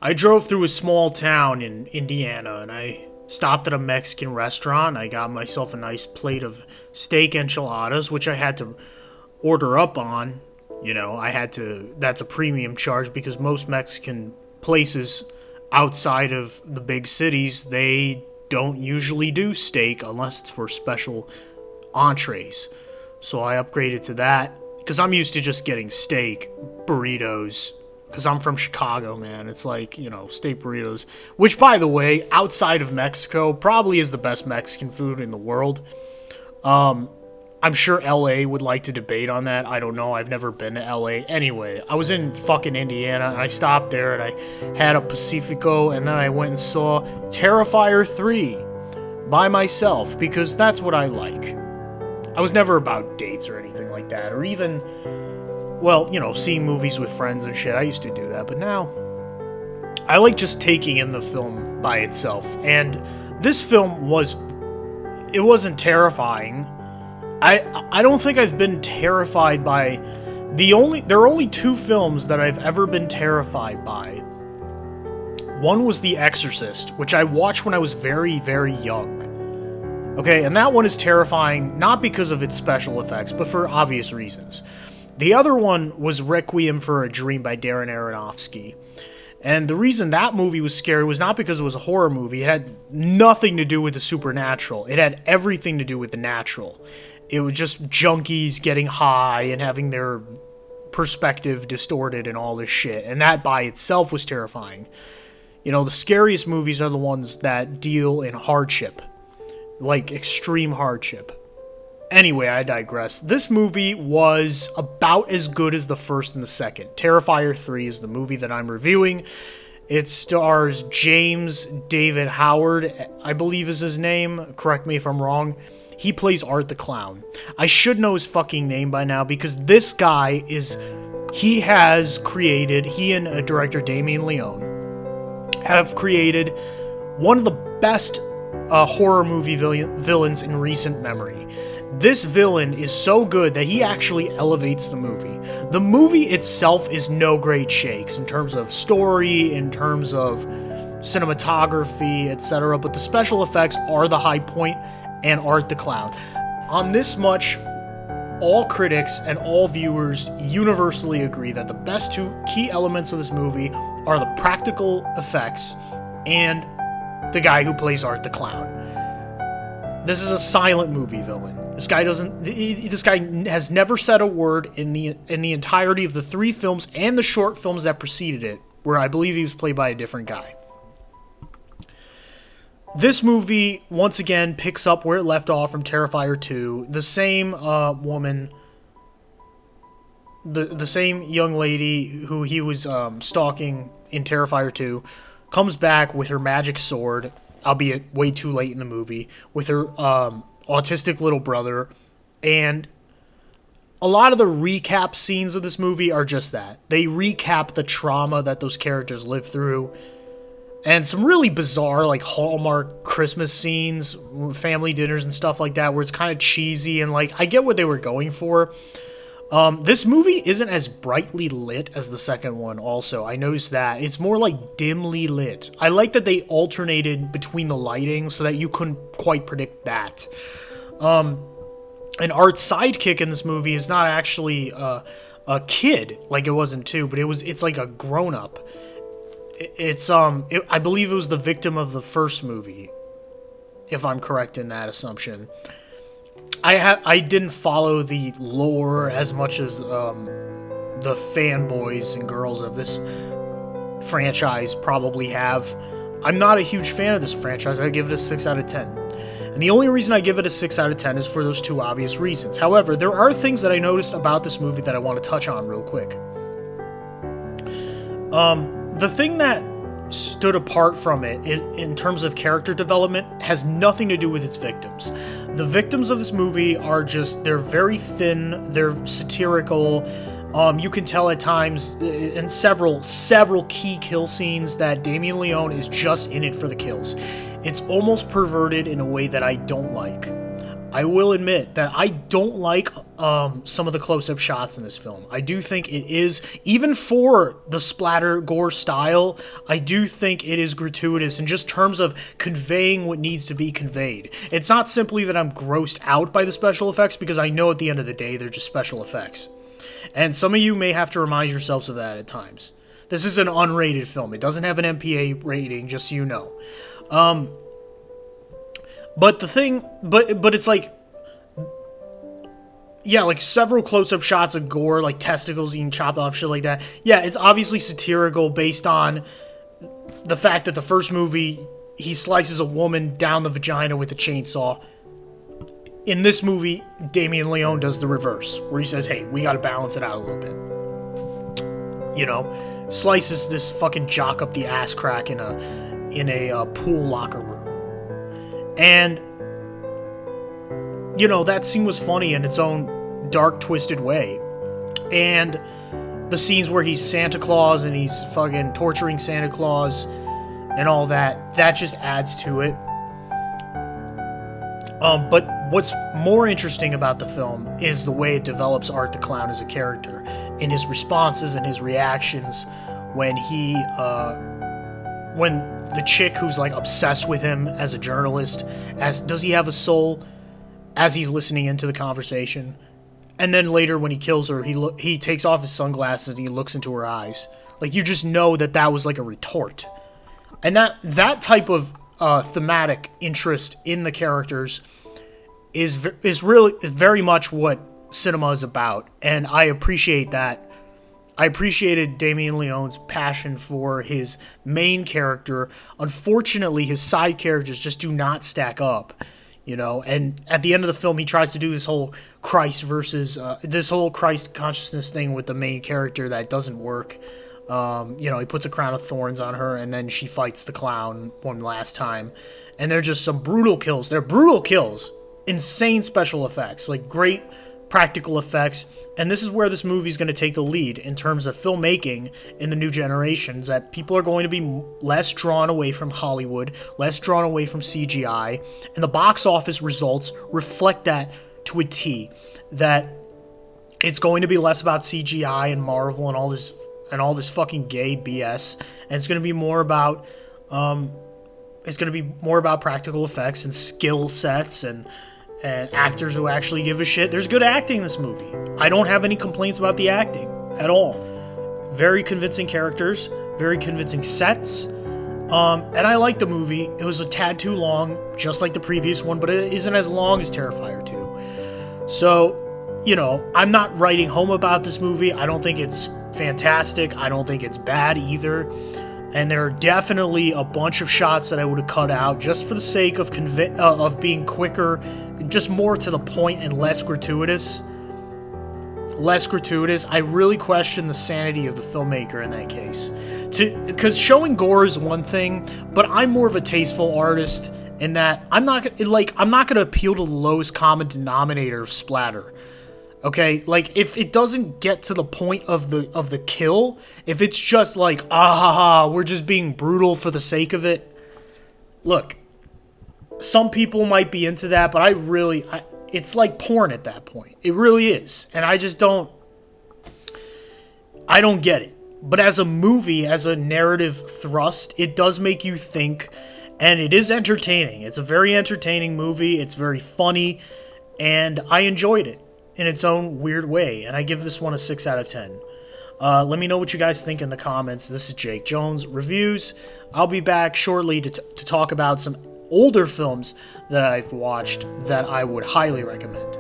I drove through a small town in Indiana and I stopped at a Mexican restaurant. I got myself a nice plate of steak enchiladas, which I had to order up on. That's a premium charge because most Mexican places outside of the big cities, they don't usually do steak unless it's for special entrees. So I upgraded to that because I'm used to just getting steak, burritos, because I'm from Chicago, man. It's like, steak burritos, which, by the way, outside of Mexico, probably is the best Mexican food in the world. I'm sure LA would like to debate on that. I don't know. I've never been to LA. Anyway, I was in fucking Indiana, and I stopped there, and I had a Pacifico, and then I went and saw Terrifier 3 by myself, because that's what I like. I was never about dates or anything like that, or even, seeing movies with friends and shit. I used to do that, but now I like just taking in the film by itself. And this film wasn't terrifying. I don't think I've been terrified by there are only two films that I've ever been terrified by. One was The Exorcist, which I watched when I was very, very young. Okay, and that one is terrifying, not because of its special effects, but for obvious reasons. The other one was Requiem for a Dream by Darren Aronofsky. And the reason that movie was scary was not because it was a horror movie. It had nothing to do with the supernatural. It had everything to do with the natural. It was just junkies getting high and having their perspective distorted and all this shit. And that by itself was terrifying. The scariest movies are the ones that deal in hardship. Like extreme hardship. Anyway, I digress. This movie was about as good as the first and the second. Terrifier 3 is the movie that I'm reviewing. It stars James David Howard, I believe is his name. Correct me if I'm wrong. He plays Art the Clown. I should know his fucking name by now because this guy he and director Damien Leone have created one of the best horror movie villains in recent memory. This villain is so good that he actually elevates the movie. The movie itself is no great shakes in terms of story, in terms of cinematography, etc., but the special effects are the high point, and Art the Clown. On this much, all critics and all viewers universally agree that the best two key elements of this movie are the practical effects and the guy who plays Art the Clown. This is a silent movie villain. This guy has never said a word in the entirety of the 3 films and the short films that preceded it, where I believe he was played by a different guy. This movie, once again, picks up where it left off from Terrifier 2. The same woman, the same young lady who he was stalking in Terrifier 2, comes back with her magic sword, albeit way too late in the movie, with her autistic little brother, and a lot of the recap scenes of this movie are just that. They recap the trauma that those characters lived through, and some really bizarre, like, Hallmark Christmas scenes, family dinners and stuff like that, where it's kind of cheesy, and, like, I get what they were going for. This movie isn't as brightly lit as the second one also. I noticed that. It's more, like, dimly lit. I like that they alternated between the lighting so that you couldn't quite predict that. And Art's sidekick in this movie is not actually a kid, like it was in 2, but it's like a grown-up. I believe it was the victim of the first movie, if I'm correct in that assumption. I didn't follow the lore as much as the fanboys and girls of this franchise probably have. I'm not a huge fan of this franchise. I give it a 6 out of 10. And the only reason I give it a 6 out of 10 is for those 2 obvious reasons. However, there are things that I noticed about this movie that I want to touch on real quick. The thing that stood apart from it is, in terms of character development, has nothing to do with its victims. The victims of this movie are they're very thin, they're satirical. You can tell at times in several key kill scenes that Damien Leone is just in it for the kills. It's almost perverted in a way that I don't like. I will admit that I don't like some of the close-up shots in this film. I do think it is, even for the splatter gore style, I do think it is gratuitous in just terms of conveying what needs to be conveyed. It's not simply that I'm grossed out by the special effects, because I know at the end of the day they're just special effects. And some of you may have to remind yourselves of that at times. This is an unrated film. It doesn't have an MPA rating, just so you know. But the thing, but it's like, yeah, like several close-up shots of gore, like testicles being chopped off, shit like that. Yeah, it's obviously satirical based on the fact that the first movie, he slices a woman down the vagina with a chainsaw. In this movie, Damien Leone does the reverse, where he says, hey, we gotta balance it out a little bit. You know, slices this fucking jock up the ass crack in a pool locker room. And, you know, that scene was funny in its own dark, twisted way. And the scenes where he's Santa Claus and he's fucking torturing Santa Claus and all that, that just adds to it. But what's more interesting about the film is the way it develops Art the Clown as a character, in his responses and his reactions when when the chick who's like obsessed with him as a journalist, does he have a soul, as he's listening into the conversation, and then later when he kills her, he takes off his sunglasses and he looks into her eyes. Like, you just know that was like a retort, and that type of thematic interest in the characters is really very much what cinema is about, and I appreciate that. I appreciated Damien Leone's passion for his main character. Unfortunately, his side characters just do not stack up, you know. And at the end of the film, he tries to do this whole Christ consciousness thing with the main character that doesn't work. You know, he puts a crown of thorns on her, and then she fights the clown one last time. And they're just some brutal kills. They're brutal kills. Insane special effects, like great practical effects, and this is where this movie is going to take the lead in terms of filmmaking in the new generations, that people are going to be less drawn away from Hollywood, less drawn away from CGI, and the box office results reflect that to a T, that it's going to be less about CGI and Marvel and all this fucking gay BS, and it's going to be more about practical effects and skill sets and actors who actually give a shit. There's good acting in this movie. I don't have any complaints about the acting at all. Very convincing characters, very convincing sets, and I like the movie. It was a tad too long, just like the previous one, but it isn't as long as Terrifier 2. So, you know, I'm not writing home about this movie. I don't think it's fantastic. I don't think it's bad either. And there are definitely a bunch of shots that I would have cut out just for the sake of being quicker, just more to the point and less gratuitous. I really question the sanity of the filmmaker in that case. Because showing gore is one thing, but I'm more of a tasteful artist in that I'm not going to appeal to the lowest common denominator of splatter. Okay, like, if it doesn't get to the point of the kill, if it's just like, we're just being brutal for the sake of it. Look, some people might be into that, but it's like porn at that point. It really is. And I don't get it. But as a movie, as a narrative thrust, it does make you think, and it is entertaining. It's a very entertaining movie. It's very funny, and I enjoyed it in its own weird way, and I give this one a 6 out of 10. Let me know what you guys think in the comments. This is Jake Jones Reviews. I'll be back shortly to talk about some older films that I've watched that I would highly recommend.